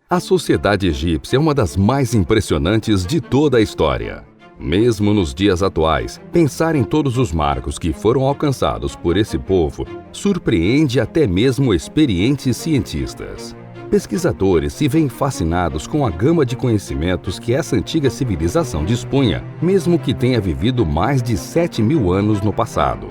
A sociedade egípcia é uma das mais impressionantes de toda a história. Mesmo nos dias atuais, pensar em todos os marcos que foram alcançados por esse povo surpreende até mesmo experientes cientistas. Pesquisadores se veem fascinados com a gama de conhecimentos que essa antiga civilização dispunha, mesmo que tenha vivido mais de 7.000 anos no passado.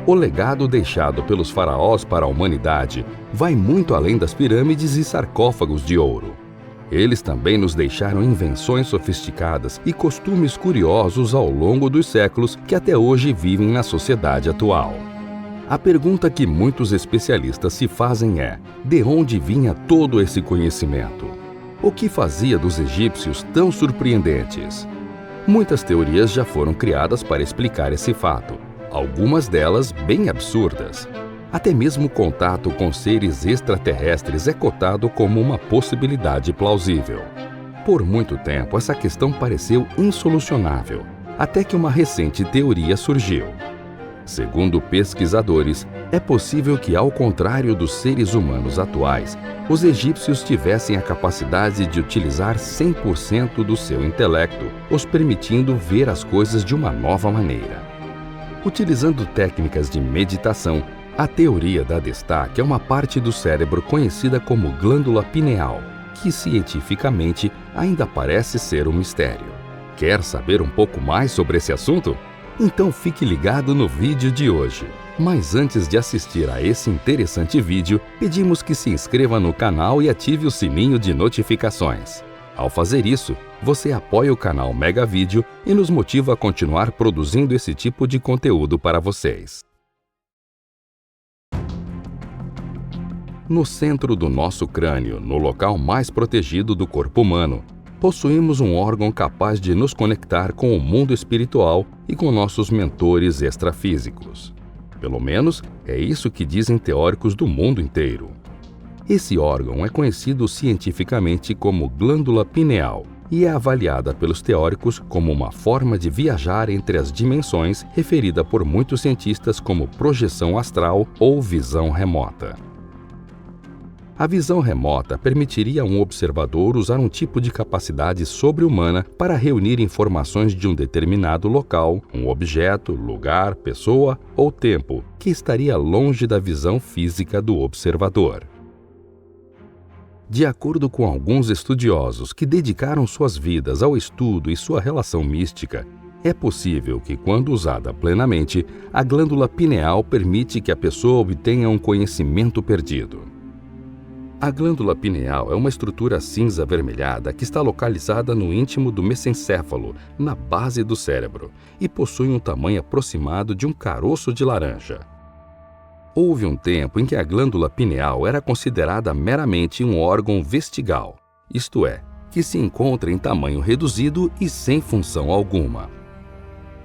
O legado deixado pelos faraós para a humanidade vai muito além das pirâmides e sarcófagos de ouro. Eles também nos deixaram invenções sofisticadas e costumes curiosos ao longo dos séculos que até hoje vivem na sociedade atual. A pergunta que muitos especialistas se fazem é: de onde vinha todo esse conhecimento? O que fazia dos egípcios tão surpreendentes? Muitas teorias já foram criadas para explicar esse fato, algumas delas bem absurdas. Até mesmo o contato com seres extraterrestres é cotado como uma possibilidade plausível. Por muito tempo, essa questão pareceu insolucionável, até que uma recente teoria surgiu. Segundo pesquisadores, é possível que, ao contrário dos seres humanos atuais, os egípcios tivessem a capacidade de utilizar 100% do seu intelecto, os permitindo ver as coisas de uma nova maneira. Utilizando técnicas de meditação, a teoria dá destaque a uma parte do cérebro conhecida como glândula pineal, que cientificamente ainda parece ser um mistério. Quer saber um pouco mais sobre esse assunto? Então fique ligado no vídeo de hoje. Mas antes de assistir a esse interessante vídeo, pedimos que se inscreva no canal e ative o sininho de notificações. Ao fazer isso, você apoia o canal Mega Vídeo e nos motiva a continuar produzindo esse tipo de conteúdo para vocês. No centro do nosso crânio, no local mais protegido do corpo humano, possuímos um órgão capaz de nos conectar com o mundo espiritual e com nossos mentores extrafísicos. Pelo menos, é isso que dizem teóricos do mundo inteiro. Esse órgão é conhecido cientificamente como glândula pineal e é avaliada pelos teóricos como uma forma de viajar entre as dimensões, referida por muitos cientistas como projeção astral ou visão remota. A visão remota permitiria a um observador usar um tipo de capacidade sobre-humana para reunir informações de um determinado local, um objeto, lugar, pessoa ou tempo, que estaria longe da visão física do observador. De acordo com alguns estudiosos que dedicaram suas vidas ao estudo e sua relação mística, é possível que, quando usada plenamente, a glândula pineal permite que a pessoa obtenha um conhecimento perdido. A glândula pineal é uma estrutura cinza avermelhada que está localizada no íntimo do mesencéfalo, na base do cérebro, e possui um tamanho aproximado de um caroço de laranja. Houve um tempo em que a glândula pineal era considerada meramente um órgão vestigal, isto é, que se encontra em tamanho reduzido e sem função alguma.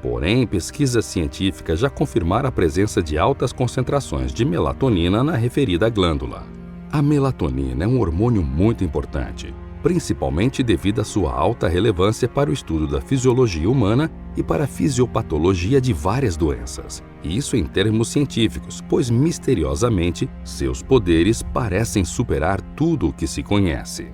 Porém, pesquisas científicas já confirmaram a presença de altas concentrações de melatonina na referida glândula. A melatonina é um hormônio muito importante, principalmente devido à sua alta relevância para o estudo da fisiologia humana e para a fisiopatologia de várias doenças. Isso em termos científicos, pois misteriosamente seus poderes parecem superar tudo o que se conhece.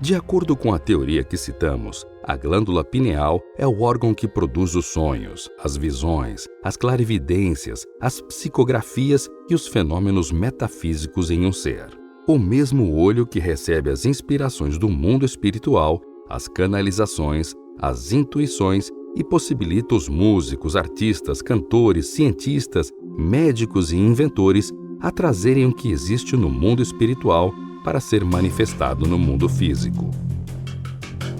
De acordo com a teoria que citamos, a glândula pineal é o órgão que produz os sonhos, as visões, as clarividências, as psicografias e os fenômenos metafísicos em um ser. O mesmo olho que recebe as inspirações do mundo espiritual, as canalizações, as intuições e possibilita os músicos, artistas, cantores, cientistas, médicos e inventores a trazerem o que existe no mundo espiritual para ser manifestado no mundo físico.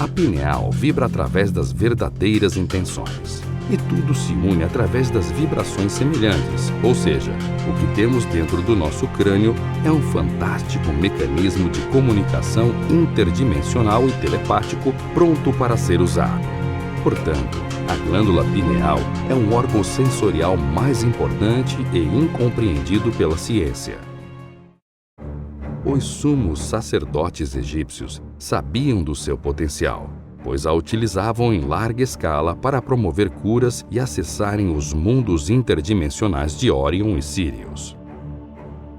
A pineal vibra através das verdadeiras intenções. E tudo se une através das vibrações semelhantes, ou seja, o que temos dentro do nosso crânio é um fantástico mecanismo de comunicação interdimensional e telepático pronto para ser usado. Portanto, a glândula pineal é um órgão sensorial mais importante e incompreendido pela ciência. Os sumos sacerdotes egípcios sabiam do seu potencial, pois a utilizavam em larga escala para promover curas e acessarem os mundos interdimensionais de Órion e Sírius.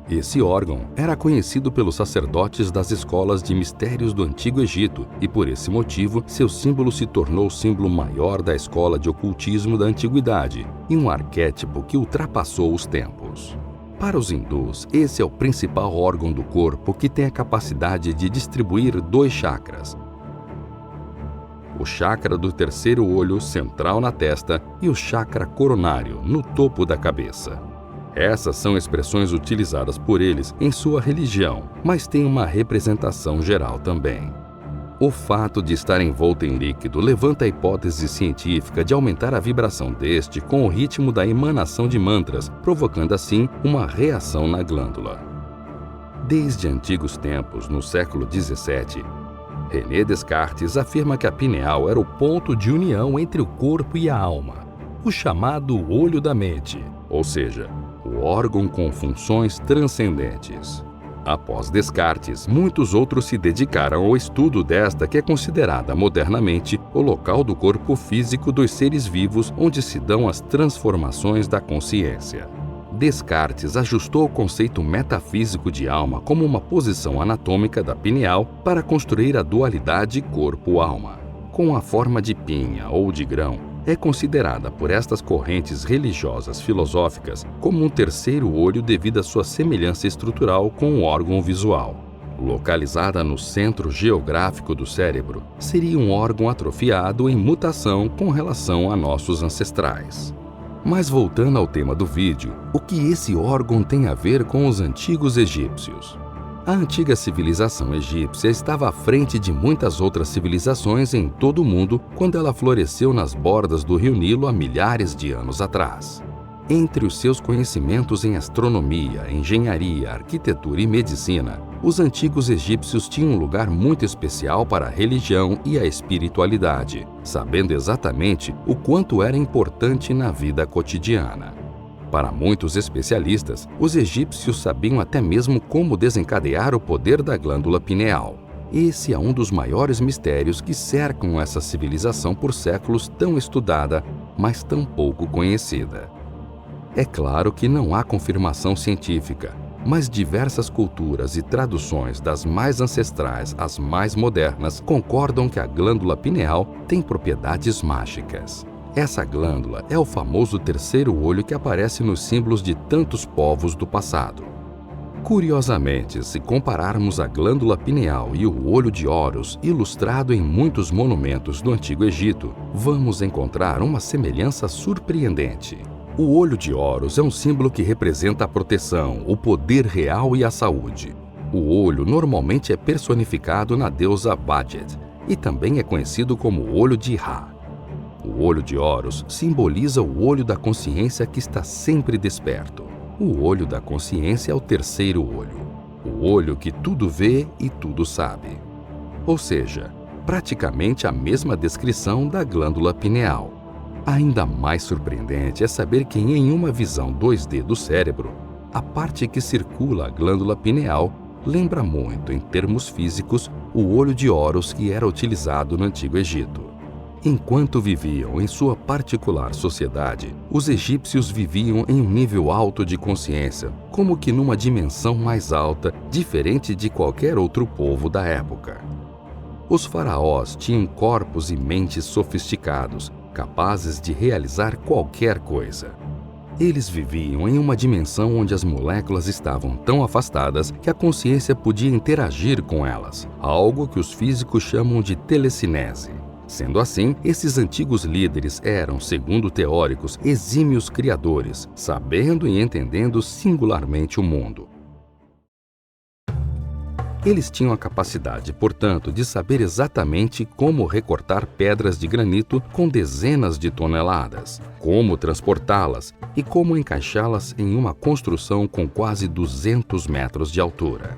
Esse órgão era conhecido pelos sacerdotes das escolas de mistérios do Antigo Egito e, por esse motivo, seu símbolo se tornou o símbolo maior da escola de ocultismo da antiguidade e um arquétipo que ultrapassou os tempos. Para os hindus, esse é o principal órgão do corpo que tem a capacidade de distribuir 2 chakras. O chakra do terceiro olho, central na testa, e o chakra coronário, no topo da cabeça. Essas são expressões utilizadas por eles em sua religião, mas têm uma representação geral também. O fato de estar envolto em líquido levanta a hipótese científica de aumentar a vibração deste com o ritmo da emanação de mantras, provocando assim uma reação na glândula. Desde antigos tempos, no século XVII, René Descartes afirma que a pineal era o ponto de união entre o corpo e a alma, o chamado olho da mente, ou seja, o órgão com funções transcendentes. Após Descartes, muitos outros se dedicaram ao estudo desta que é considerada modernamente o local do corpo físico dos seres vivos onde se dão as transformações da consciência. Descartes ajustou o conceito metafísico de alma como uma posição anatômica da pineal para construir a dualidade corpo-alma. Com a forma de pinha ou de grão, é considerada por estas correntes religiosas filosóficas como um terceiro olho devido à sua semelhança estrutural com o órgão visual. Localizada no centro geográfico do cérebro, seria um órgão atrofiado em mutação com relação a nossos ancestrais. Mas voltando ao tema do vídeo, o que esse órgão tem a ver com os antigos egípcios? A antiga civilização egípcia estava à frente de muitas outras civilizações em todo o mundo quando ela floresceu nas bordas do rio Nilo há milhares de anos atrás. Entre os seus conhecimentos em astronomia, engenharia, arquitetura e medicina, os antigos egípcios tinham um lugar muito especial para a religião e a espiritualidade, sabendo exatamente o quanto era importante na vida cotidiana. Para muitos especialistas, os egípcios sabiam até mesmo como desencadear o poder da glândula pineal. Esse é um dos maiores mistérios que cercam essa civilização por séculos tão estudada, mas tão pouco conhecida. É claro que não há confirmação científica, mas diversas culturas e traduções das mais ancestrais às mais modernas concordam que a glândula pineal tem propriedades mágicas. Essa glândula é o famoso terceiro olho que aparece nos símbolos de tantos povos do passado. Curiosamente, se compararmos a glândula pineal e o olho de Horus, ilustrado em muitos monumentos do Antigo Egito, vamos encontrar uma semelhança surpreendente. O olho de Horus é um símbolo que representa a proteção, o poder real e a saúde. O olho normalmente é personificado na deusa Badjet e também é conhecido como olho de Ra. O olho de Horus simboliza o olho da consciência que está sempre desperto. O olho da consciência é o terceiro olho, o olho que tudo vê e tudo sabe. Ou seja, praticamente a mesma descrição da glândula pineal. Ainda mais surpreendente é saber que em uma visão 2D do cérebro, a parte que circula a glândula pineal lembra muito, em termos físicos, o olho de Horus que era utilizado no Antigo Egito. Enquanto viviam em sua particular sociedade, os egípcios viviam em um nível alto de consciência, como que numa dimensão mais alta, diferente de qualquer outro povo da época. Os faraós tinham corpos e mentes sofisticados, capazes de realizar qualquer coisa. Eles viviam em uma dimensão onde as moléculas estavam tão afastadas que a consciência podia interagir com elas, algo que os físicos chamam de telecinese. Sendo assim, esses antigos líderes eram, segundo teóricos, exímios criadores, sabendo e entendendo singularmente o mundo. Eles tinham a capacidade, portanto, de saber exatamente como recortar pedras de granito com dezenas de toneladas, como transportá-las e como encaixá-las em uma construção com quase 200 metros de altura.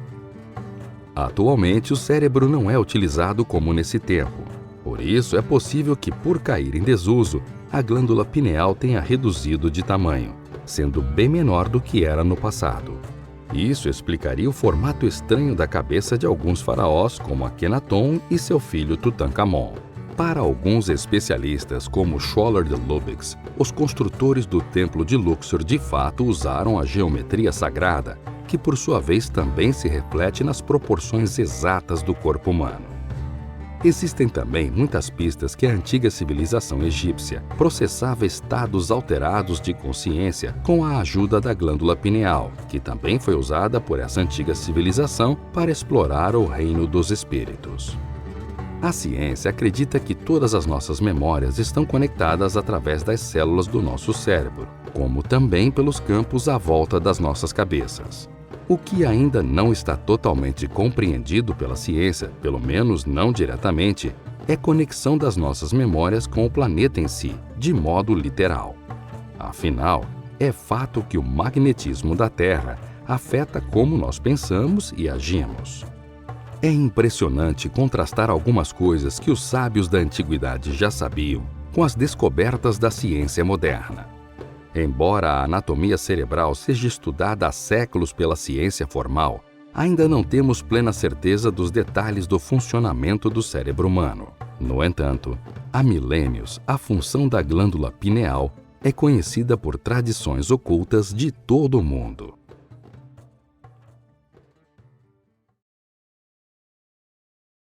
Atualmente, o cérebro não é utilizado como nesse tempo. Por isso, é possível que, por cair em desuso, a glândula pineal tenha reduzido de tamanho, sendo bem menor do que era no passado. Isso explicaria o formato estranho da cabeça de alguns faraós, como Akenaton e seu filho Tutankhamon. Para alguns especialistas, como Scholler de Lubbock, os construtores do Templo de Luxor de fato usaram a geometria sagrada, que que por sua vez também se reflete nas proporções exatas do corpo humano. Existem também muitas pistas que a antiga civilização egípcia processava estados alterados de consciência com a ajuda da glândula pineal, que também foi usada por essa antiga civilização para explorar o reino dos espíritos. A ciência acredita que todas as nossas memórias estão conectadas através das células do nosso cérebro, como também pelos campos à volta das nossas cabeças. O que ainda não está totalmente compreendido pela ciência, pelo menos não diretamente, é a conexão das nossas memórias com o planeta em si, de modo literal. Afinal, é fato que o magnetismo da Terra afeta como nós pensamos e agimos. É impressionante contrastar algumas coisas que os sábios da antiguidade já sabiam com as descobertas da ciência moderna. Embora a anatomia cerebral seja estudada há séculos pela ciência formal, ainda não temos plena certeza dos detalhes do funcionamento do cérebro humano. No entanto, há milênios, a função da glândula pineal é conhecida por tradições ocultas de todo o mundo.